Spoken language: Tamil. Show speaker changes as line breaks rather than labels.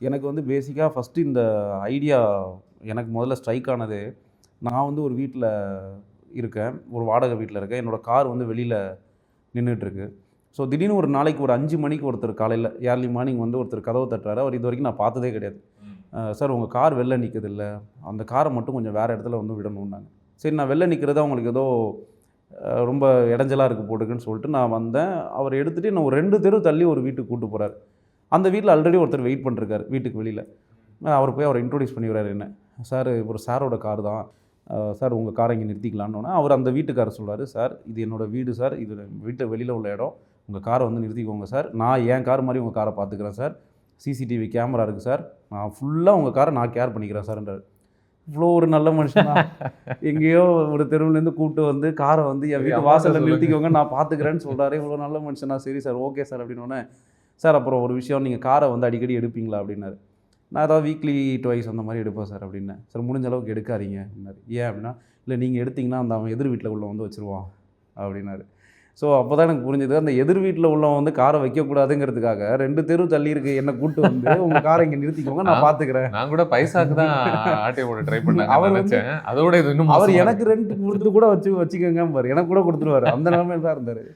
எனக்கு வந்து பேசிக்கா ஃபர்ஸ்ட்டு இந்த ஐடியா எனக்கு முதல்ல ஸ்ட்ரைக் ஆனதே, நான் வந்து ஒரு வீட்ல இருக்கேன். ஒரு வாடகை வீட்ல இருக்கேன். என்னோட கார் வந்து வெளியில நின்னுட்டுருக்கு. ஸோ திடீர்னு ஒரு நாளைக்கு ஒரு 5 மணிக்கு ஒருத்தர் காலையில ஏர்லி மார்னிங் வந்து ஒருத்தர் கதவு தட்டுறாரு. அவர் இதுவரைக்கும் நான் பார்த்ததே கிடையாது. சார் உங்க கார் வெளில நிக்குதுல்ல, அந்த கார மட்டும் கொஞ்சம் வேற இடத்துல வந்து விடணும்னாங்க. சரி நான் வெளில நிக்கிறது அவங்களுக்கு ஏதோ ரொம்ப இடைஞ்சலா இருக்கு போட்டுருக்குன்னு சொல்லிட்டு நான் வந்தேன். அவர் எடுத்துட்டு என்ன ஒரு 2 தெரு தள்ளி ஒரு வீட்டுக்கு கூட்டு போறாரு. அந்த வீட்ல ஆல்ரெடி ஒருத்தர் வெயிட் பண்ணிருக்காரு வீட்டுக்கு வெளியில. அவர் போய் அவர இன்ட்ரோடியூஸ் பண்ணி விடுறாரு என்ன. சார் ஒரு சாரோட கார் தான். சார் உங்க கார இங்க நிறுத்திக்கலான்னோனே, அவர் அந்த வீட்டுக்காரர் சொல்றாரு, சார் இது என்னோட வீடு சார். இது வீட்டு வெளியில உள்ள இடம். உங்க கார வந்து நிறுத்திக்கோங்க சார். நான் என் கார் மாரி உங்க கார பார்த்துக்கிறேன் சார். சிசிடிவி கேமரா இருக்கு சார். நான் ஃபுல்லா உங்க கார நான் கேர் பண்ணிக்கிறேன் சார்ன்றாரு. இவ்வளோ ஒரு நல்ல மனுஷனா? எங்கேயோ ஒரு தெருவுலேருந்து கூப்பிட்டு வந்து காரை வந்து என் வீட்டு வாசல்ல நிறுத்திக்கோங்க நான் பார்த்துக்கிறேன்னு சொல்றாரு. இவ்வளோ நல்ல மனுஷனா? சரி சார், ஓகே சார் அப்படின்னோடனே, சார் அப்புறம் ஒரு விஷயம், நீங்கள் காரை வந்து அடிக்கடி எடுப்பீங்களா அப்படின்னாரு. நான் ஏதாவது வீக்லி ட்வைஸ் அந்த மாதிரி எடுப்பேன் சார் அப்படின்னேன். சார் முடிஞ்ச அளவுக்கு எடுக்காதீங்க அப்படின்னாரு. ஏன் அப்படின்னா, இல்லை நீங்கள் எடுத்தீங்கன்னா அந்த அவன் எதிர் வீட்டில் உள்ளவன் வந்து வச்சுருவான் அப்படின்னாரு. ஸோ அப்போ தான் எனக்கு புரிஞ்சது, அந்த எதிர் வீட்டில் உள்ளவன் வந்து காரை வைக்கக்கூடாதுங்கிறதுக்காக 2 தெரு தள்ளி இருக்கு என்னை கூப்பிட்டு வந்து உங்கள் காரை இங்கே நிறுத்திக்கோங்க நான் பார்த்துக்கிறேன்.
நான் கூட பைசாக்கு தான் ஆட்டை போட ட்ரை பண்ணேன். அவர் நினைச்சேன் அதோட இது இன்னும்
அவர் எனக்கு ரெண்ட் கொடுத்து கூட வச்சுக்கோங்க பாரு, எனக்கு கூட கொடுத்துருவாரு. அந்த நிலைமையில தான் இருந்தார்.